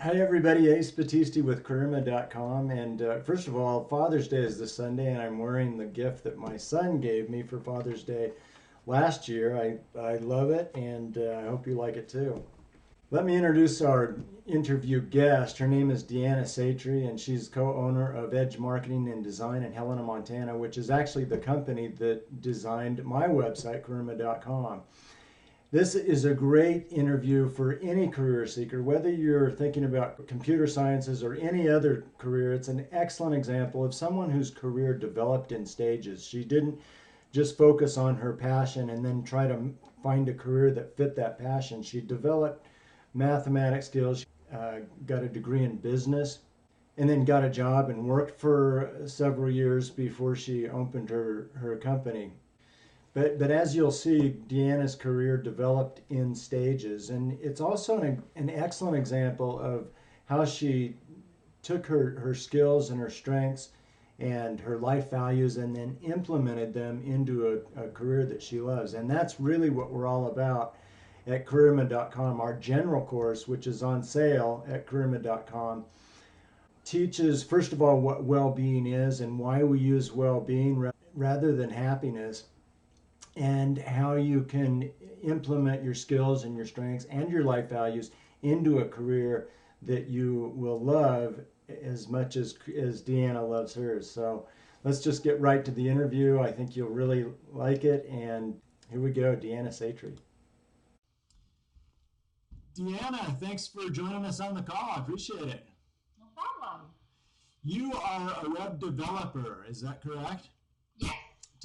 Hi everybody, Ace Battisti with Karima.com. And first of all, Father's Day is this Sunday, and I'm wearing the gift that my son gave me for Father's Day last year. I love it, and I hope you like it too. Let me introduce our interview guest. Her name is Deanna Satre, and she's co-owner of Edge Marketing and Design in Helena, Montana, which is actually the company that designed my website, Karima.com. This is a great interview for any career seeker, whether you're thinking about computer sciences or any other career. It's an excellent example of someone whose career developed in stages. She didn't just focus on her passion and then try to find a career that fit that passion. She developed mathematics skills, got a degree in business, and then got a job and worked for several years before she opened her company. But as you'll see, Deanna's career developed in stages, and it's also an excellent example of how she took her skills and her strengths and her life values and then implemented them into a career that she loves. And that's really what we're all about at Karima.com. Our general course, which is on sale at Karima.com, teaches, first of all, what well-being is and why we use well-being rather than happiness, and how you can implement your skills and your strengths and your life values into a career that you will love as much as Deanna loves hers. So let's just get right to the interview. I think you'll really like it. And here we go, Deanna Satre. Deanna, thanks for joining us on the call. I appreciate it. No problem. You are a web developer, is that correct? Yes.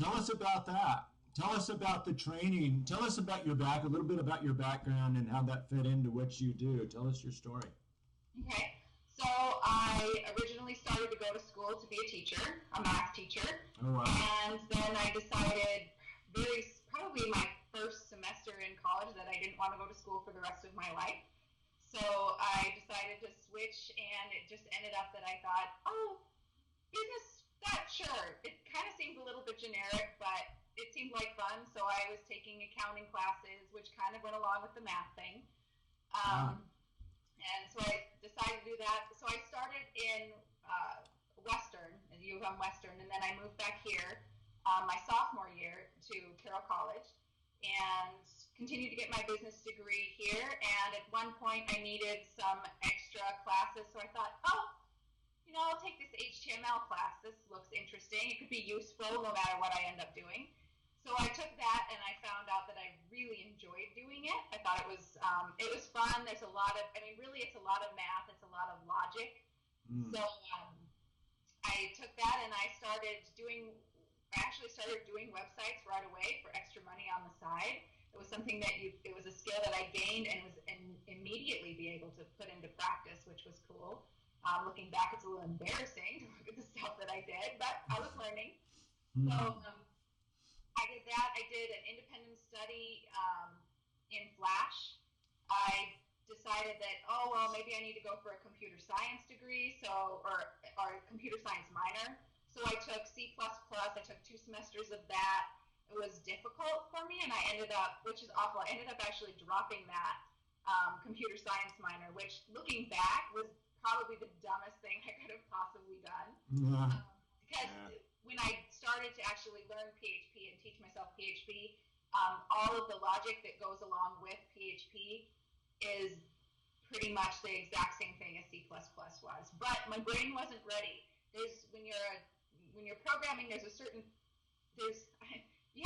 Tell us about that. Tell us about the training. Tell us about a little bit about your background and how that fit into what you do. Tell us your story. Okay. So I originally started to go to school to be a teacher, a math teacher. Oh, wow. And then I decided probably my first semester in college that I didn't want to go to school for the rest of my life. So I decided to switch, and it just ended up that I thought, oh, business, sure. It kind of seemed a little bit generic, but it seemed like fun, so I was taking accounting classes, which kind of went along with the math thing. And so I decided to do that. So I started in Western, U of M Western, and then I moved back here my sophomore year to Carroll College and continued to get my business degree here. And at one point I needed some extra classes, so I thought, I'll take this HTML class. This looks interesting. It could be useful no matter what I end up doing. So I took that, and I found out that I really enjoyed doing it. I thought it was fun. There's a lot of, really it's a lot of math. It's a lot of logic. So I took that, and I actually started doing websites right away for extra money on the side. It was something it was a skill that I gained and immediately be able to put into practice, which was cool. Looking back, it's a little embarrassing to look at the stuff that I did, but I was learning. So I did that. I did an independent study in Flash. I decided that, maybe I need to go for a computer science degree, or a computer science minor. So I took C++. I took 2 semesters of that. It was difficult for me, and I ended up, which is awful, I ended up actually dropping that computer science minor, which, looking back, was probably the dumbest thing I could have possibly done. Because when I started to actually learn PHP and teach myself PHP, all of the logic that goes along with PHP is pretty much the exact same thing as C++ was. But my brain wasn't ready. When you're programming, you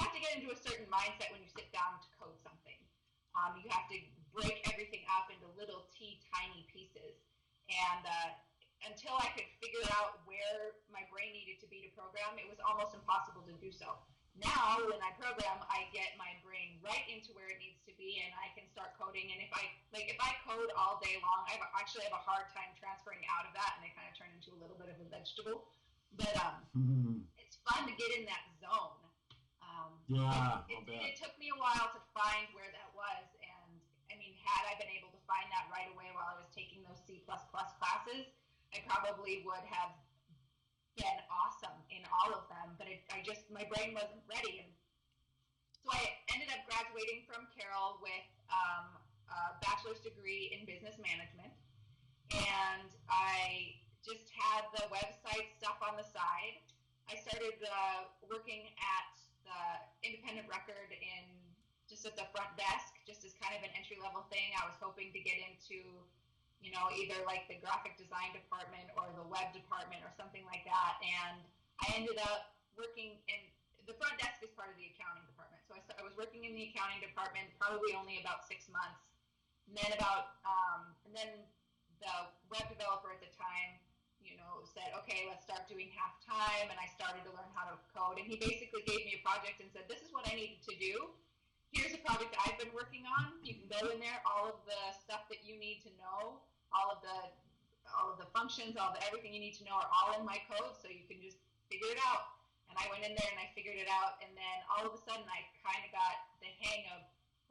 have to get into a certain mindset when you sit down to code something. You have to break everything up into little tiny pieces. And until I could figure out where my brain needed to be to program, it was almost impossible to do so. Now, when I program, I get my brain right into where it needs to be, and I can start coding. And if I code all day long, I actually have a hard time transferring out of that, and I kind of turn into a little bit of a vegetable. But it's fun to get in that zone. It took me a while to find where that was, and had I been able to find that right away while I was taking those C++ classes, I probably would have been awesome in all of them, but my brain wasn't ready. And so I ended up graduating from Carroll with a bachelor's degree in business management. I just had the website stuff on the side. I started working at the independent record just at the front desk, just as kind of an entry-level thing. I was hoping to get into, either like the graphic design department or the web department or something like that. And I ended up working in the front desk is part of the accounting department. So I was working in the accounting department probably only about 6 months. And then and then the web developer at the time, said, okay, let's start doing half time. And I started to learn how to code. And he basically gave me a project and said, this is what I needed to do. Here's a project I've been working on. You can go in there, all of the stuff that you need to know, all of the functions, everything you need to know are all in my code, so you can just figure it out. And I went in there and I figured it out, and then all of a sudden I kind of got the hang of,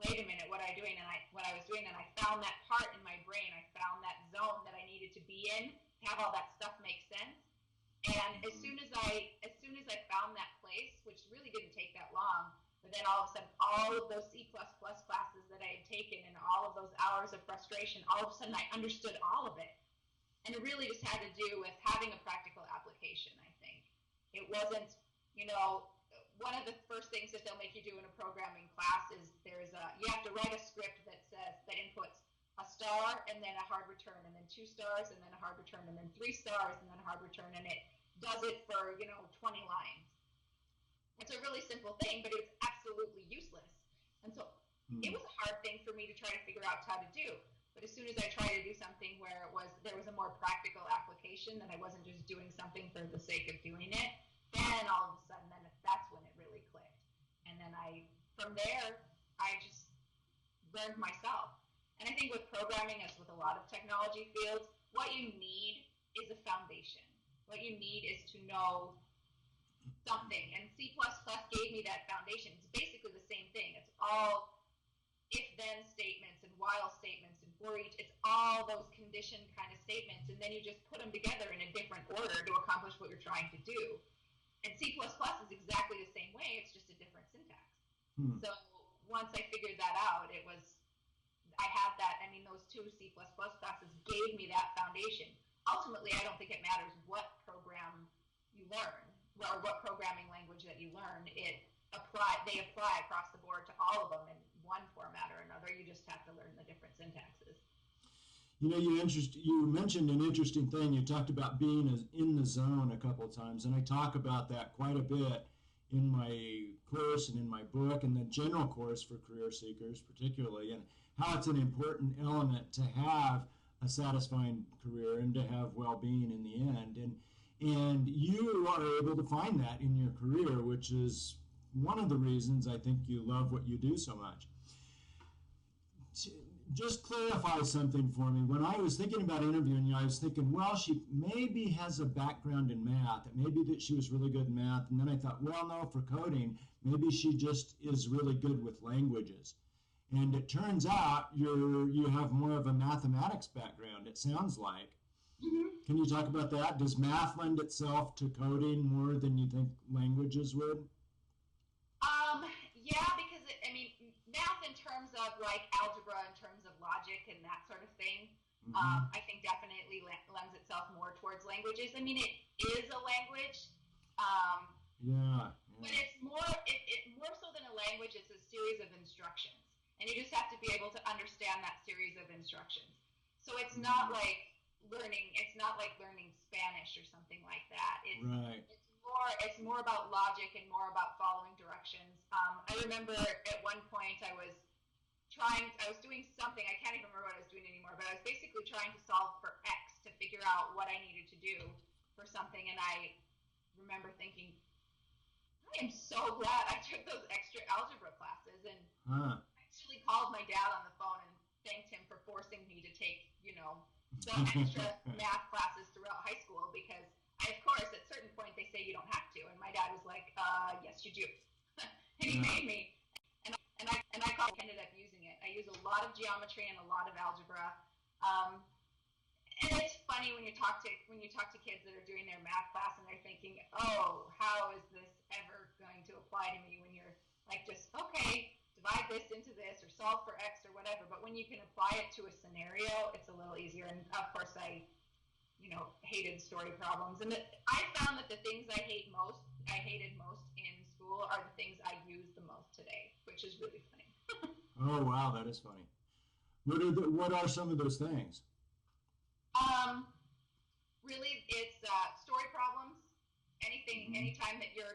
wait a minute, what I was doing, and I found that part in my brain. I found that zone that I needed to be in to have all that stuff make sense. And as soon as I found that place, which really didn't take that long, but then all of a sudden, all of those C++ classes that I had taken and all of those hours of frustration, all of a sudden I understood all of it. And it really just had to do with having a practical application, I think. It wasn't, one of the first things that they'll make you do in a programming class is you have to write a script that inputs a star and then a hard return and then 2 stars and then a hard return and then 3 stars and then a hard return, and it does it for, 20 lines. It's a really simple thing, but it's absolutely useless. And so it was a hard thing for me to try to figure out how to do. But as soon as I tried to do something where there was a more practical application, that I wasn't just doing something for the sake of doing it, then all of a sudden, that's when it really clicked. And then from there, I just learned myself. And I think with programming, as with a lot of technology fields, what you need is a foundation. What you need is to know something, and C++ gave me that foundation. It's basically the same thing. It's all if-then statements and while statements and for each. It's all those condition kind of statements, and then you just put them together in a different order to accomplish what you're trying to do. And C++ is exactly the same way. It's just a different syntax. So once I figured that out, I had that. I mean, those 2 C++ classes gave me that foundation. Ultimately, I don't think it matters what program you learn, or what programming language that you learn. They apply across the board to all of them in one format or another. You just have to learn the different syntaxes. You mentioned an interesting thing. You talked about being in the zone a couple of times, and I talk about that quite a bit in my course and in my book, and the general course for career seekers particularly, and how it's an important element to have a satisfying career and to have well-being in the end. And you are able to find that in your career, which is one of the reasons I think you love what you do so much. Just clarify something for me. When I was thinking about interviewing you, I was thinking, well, she maybe has a background in math. Maybe that she was really good in math. And then I thought, well, no, for coding, maybe she just is really good with languages. And it turns out you have more of a mathematics background, it sounds like. Can you talk about that? Does math lend itself to coding more than you think languages would? Yeah, because math in terms of like algebra, in terms of logic and that sort of thing, I think definitely lends itself more towards languages. I mean, it is a language, but it's more so than a language. It's a series of instructions, and you just have to be able to understand that series of instructions. So it's not like learning Spanish or something like that. It's more about logic and more about following directions. I remember at one point I was doing something, I can't even remember what I was doing anymore, but I was basically trying to solve for X to figure out what I needed to do for something, and I remember thinking, I am so glad I took those extra algebra classes, and I actually called my dad on the phone and thanked him for forcing me to take, the extra math classes throughout high school, because of course, at a certain point, they say you don't have to. And my dad was like, yes, you do. And he made me. And I ended up using it. I use a lot of geometry and a lot of algebra. And it's funny when you talk to kids that are doing their math class and they're thinking, oh, how is this ever going to apply to me, when you're like, just, okay, divide this into this or solve for X or whatever. But when you can apply it to a scenario, it's a little easier. And of course, I hated story problems. And I found that the things I hated most in school are the things I use the most today, which is really funny. Oh, wow, that is funny. What are some of those things? um, Really, it's story problems. Hmm. Anytime that you're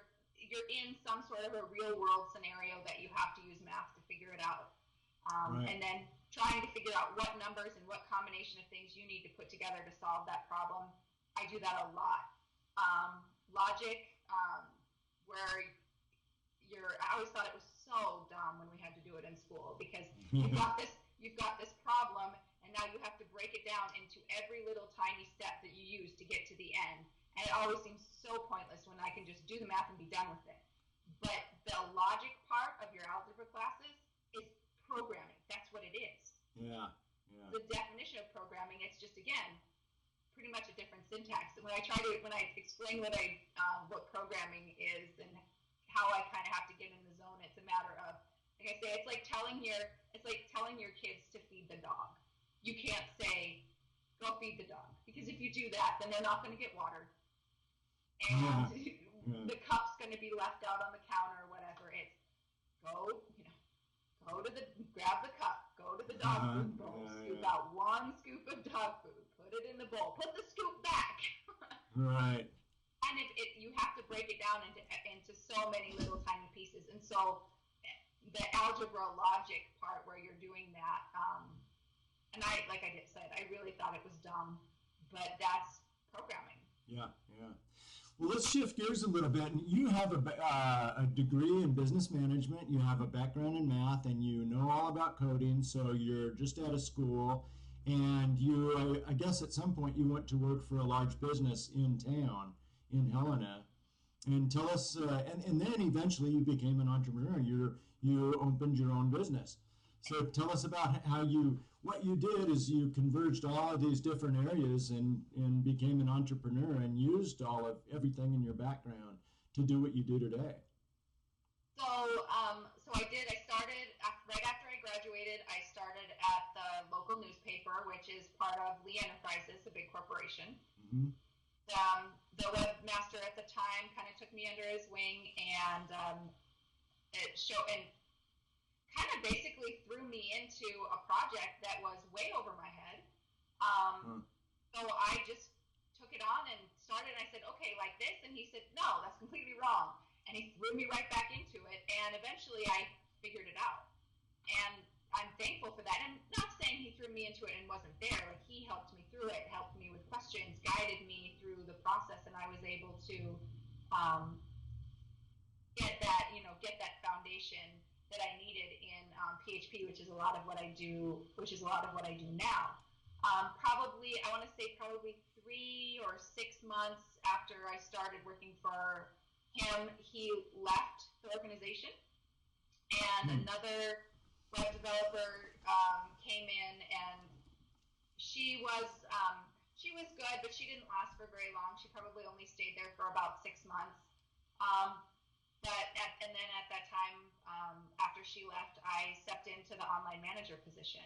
in some sort of a real world scenario that you have to use math to figure it out, Right. and then trying to figure out what numbers and what combination of things you need to put together to solve that problem. I do that a lot. Logic, where I always thought it was so dumb when we had to do it in school, because you've got this problem, and now you have to break it down into every little tiny step that you use to get to the end. And it always seems so pointless when I can just do the math and be done with it. But the logic part of your algebra classes is programming. That's what it is. Yeah, yeah. The definition of programming, it's just, again, pretty much a different syntax. And when I explain what programming is and how I kind of have to get in the zone, it's a matter of, like I say, it's like telling your kids to feed the dog. You can't say, go feed the dog, because if you do that, then they're not going to get watered, and Yeah, yeah. the cup's going to be left out on the counter or whatever. It's go, go to the grab the cup, go to the dog food bowl, scoop Yeah. out one scoop of dog food, put it in the bowl, put the scoop back. Right. And you have to break it down into so many little tiny pieces. And so the algebra logic part where you're doing that, and like I said, I really thought it was dumb, but that's programming. Yeah, yeah. Well, let's shift gears a little bit. You have a degree in business management, you have a background in math, and you know all about coding, so you're just out of school. And I guess at some point you went to work for a large business in town, in Helena. And tell us, and then eventually you became an entrepreneur. You opened your own business. So tell us about what you did is you converged all of these different areas and became an entrepreneur and used all of everything in your background to do what you do today. So I did. I started right after I graduated. I started at the local newspaper, which is part of Lee Enterprises, a big corporation. Hmm. The webmaster at the time kind of took me under his wing, and it showed and kind of basically threw me into a project that was way over my head. Um, Huh. so I just took it on and started. And I said, okay, like this, and he said, no, that's completely wrong. And he threw me right back into it, and eventually I figured it out. And I'm thankful for that. And not saying he threw me into it and wasn't there. Like, he helped me through it, helped me with questions, guided me through the process, and I was able to um, get that foundation that I needed in PHP, which is a lot of what I do, now. I want to say probably 3 or 6 months after I started working for him, he left the organization, and Hmm. another web developer came in, and she was she was good, but she didn't last for very long. She probably only stayed there for about 6 months. Um, and then at that time, after she left, I stepped into the online manager position,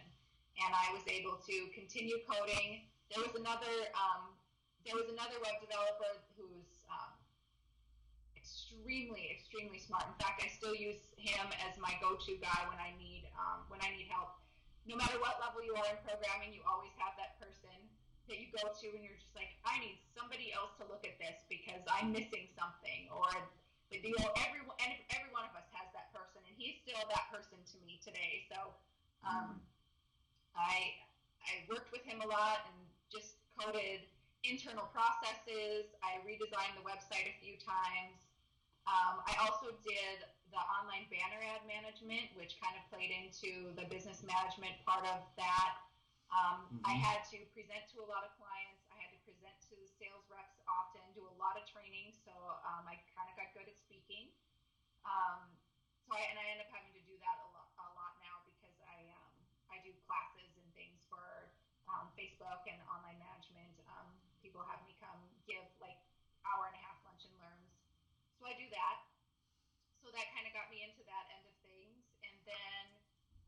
and I was able to continue coding. There was another web developer who's extremely smart. In fact, I still use him as my go-to guy when I need help. No matter what level you are in programming, you always have that person that you go to, and you're just like, I need somebody else to look at this because I'm missing something, or every one of us has that person, and he's still that person to me today. So Hmm. um, I I worked with him a lot and just coded internal processes. I redesigned the website a few times. I also did the online banner ad management, which kind of played into the business management part of that. I Hmm. had to present to a lot of clients. I had to present to sales reps often, do a lot of training. So I kind of got good at speaking. And I end up having to do that a lot now because I do classes and things for Facebook and online management. People have me come give like hour and a half lunch and learns. So I do that. So that kind of got me into that end of things. And then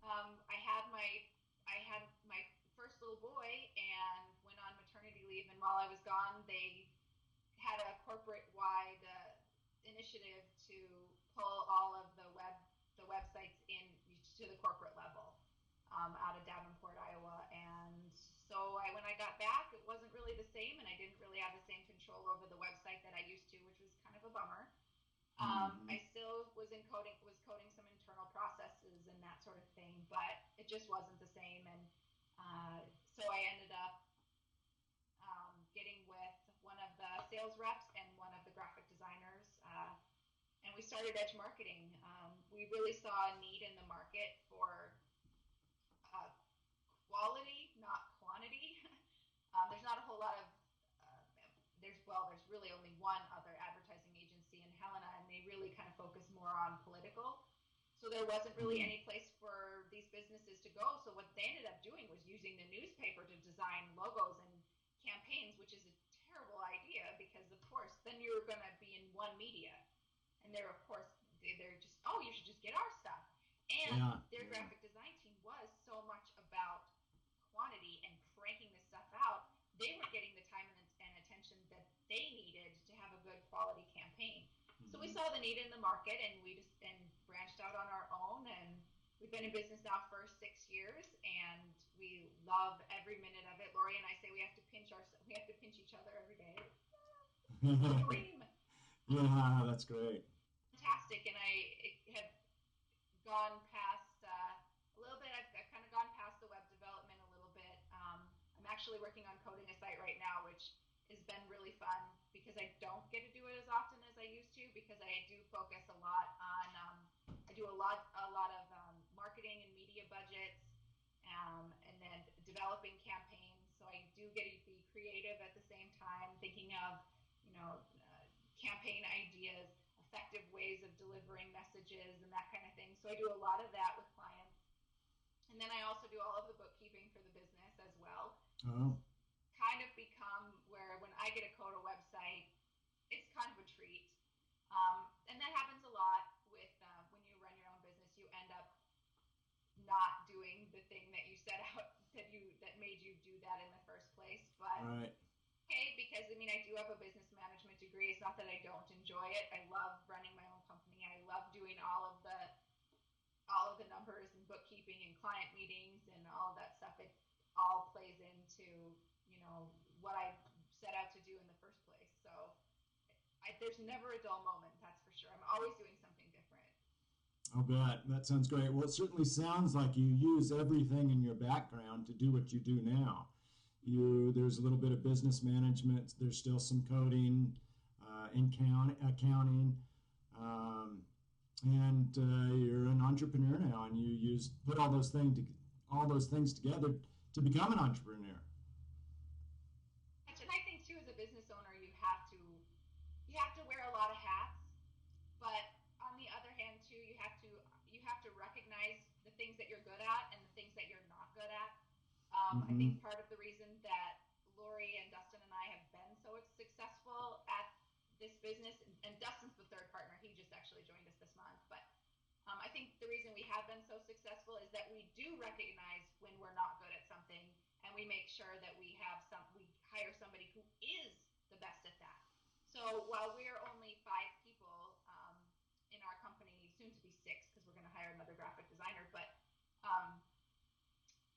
um, I had my I had my first little boy and went on maternity leave, and while I was gone, they had a corporate-wide initiative to pull all of the websites in to the corporate level out of Davenport, Iowa. And so when I got back, it wasn't really the same, and I didn't really have the same control over the website that I used to, which was kind of a bummer. I still was coding some internal processes and that sort of thing, but it just wasn't the same. And so I ended up getting with one of the sales reps and one of the graphic designers, and we started Edge Marketing. We really saw a need in the market for quality, not quantity. There's not a whole lot of there's really only one other advertising agency in Helena, and they really kind of focus more on political. So there wasn't really any place for these businesses to go. So what they ended up doing was using the newspaper to design logos and campaigns, which is a terrible idea because, of course, then you're going to be in one media. And they're, of course, they're just, oh, you should just get our stuff. And their graphic design team was so much about quantity and cranking this stuff out. They weren't getting the time and attention that they needed to have a good quality campaign. So we saw the need in the market, and we just branched out on our own, and we've been in business now for 6 years, and we love every minute of it. Lori and I say we have to pinch each other every day. Dream. Yeah, that's great. Fantastic, and I have gone past a little bit. I've kind of gone past the web development a little bit. I'm actually working on coding a site right now, which has been really fun because I don't get to do it as often as I used to, because I do focus a lot on I do a lot of marketing and media budgets, and then developing campaigns. So I do get to be creative at the same time, thinking of campaign ideas, effective ways of delivering messages, and that kind of thing. So I do a lot of that with clients. And then I also do all of the bookkeeping for the business as well. Oh. Kind of become where when I get to code a website, it's kind of a treat. And that happens a lot with when you run your own business. You end up not doing the thing that you set out that made you do that in the first place. But right. Okay, because I mean, I do have a business management degree. It's not that I don't enjoy it. I love running my own company. I love doing all of the numbers and bookkeeping and client meetings and all of that stuff. It all plays into what I set out to do in the first place. So there's never a dull moment, that's for sure. I'm always doing something different. I'll bet. That sounds great. Well, it certainly sounds like you use everything in your background to do what you do now. There's a little bit of business management. There's still some coding, accounting, and you're an entrepreneur now. And you put all those things together to become an entrepreneur. And I think too, as a business owner, you have to wear a lot of hats. But on the other hand, too, you have to recognize the things that you're good at and the things that you're not good at. I think part of the reason that Lori and Dustin and I have been so successful at this business, and Dustin's the third partner, he just actually joined us this month, but I think the reason we have been so successful is that we do recognize when we're not good at something, and we make sure that we hire somebody who is the best at that. So while we're only 5 people in our company, soon to be 6 because we're going to hire another graphic designer, but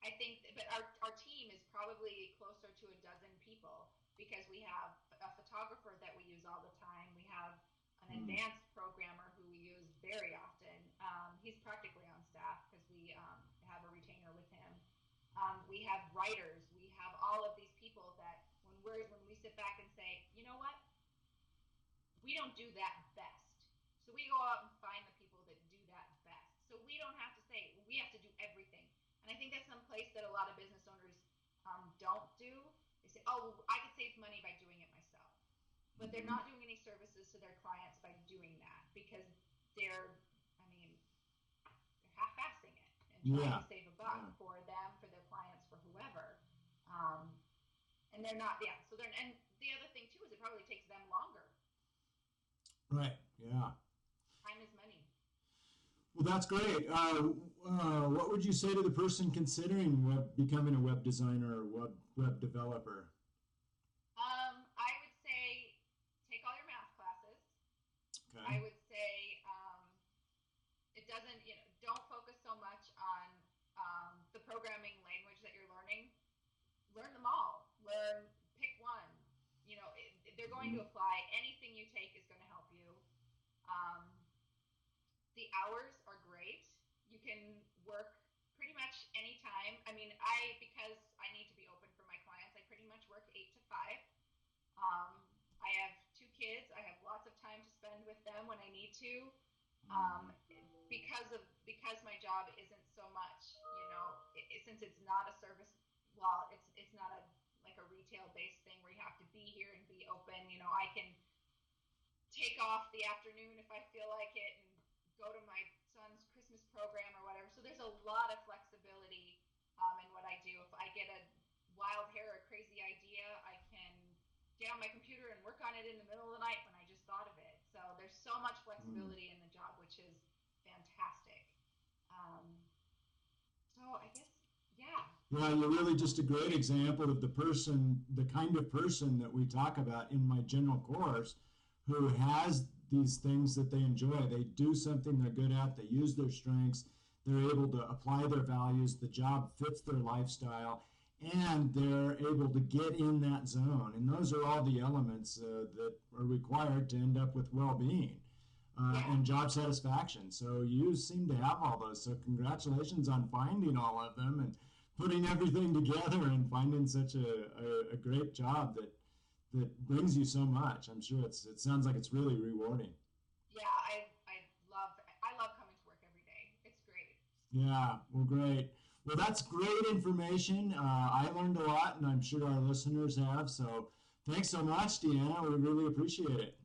I think our team is probably closer to a dozen people because we have a photographer that we use all the time. We have an advanced programmer who we use very often. He's practically on staff because we have a retainer with him. We have writers. We have all of these people that when we sit back and say, you know what, we don't do that best. So we go out and find the people that do that best. So we don't have to say, we have to do everything. And I think that's some place that a lot of business owners don't do. They say, oh, I could save money by doing it myself. But they're not doing any services to their clients by doing that because they're half-assing it and trying to save a buck for them, for their clients, for whoever. And they're not, So and the other thing, too, is it probably takes them longer. Right, yeah. Time is money. Well, that's great. What would you say to the person considering becoming a web designer or web developer? going to apply. Anything you take is going to help you. Um, the hours are great. You can work pretty much anytime. I mean, because I need to be open for my clients, I pretty much work 8 to 5. I have 2 kids. I have lots of time to spend with them when I need to. Um, because my job isn't so much, since it's not a service. Well, it's not a like a retail based thing where you have to be here and be open. I can take off the afternoon if I feel like it and go to my son's Christmas program or whatever. So there's a lot of flexibility in what I do. If I get a wild hair or crazy idea, I can get on my computer and work on it in the middle of the night when I just thought of it. So there's so much flexibility in the job, which is fantastic. So I guess, yeah. Yeah, you're really just a great example of the kind of person that we talk about in my general course, who has these things that they enjoy. They do something they're good at, they use their strengths, they're able to apply their values, the job fits their lifestyle, and they're able to get in that zone. And those are all the elements that are required to end up with well-being and job satisfaction. So you seem to have all those. So congratulations on finding all of them and putting everything together and finding such a great job that brings you so much. I'm sure it sounds like it's really rewarding. Yeah, I love coming to work every day. It's great. Yeah, well, great. Well, that's great information. I learned a lot, and I'm sure our listeners have. So thanks so much, Deanna. We really appreciate it.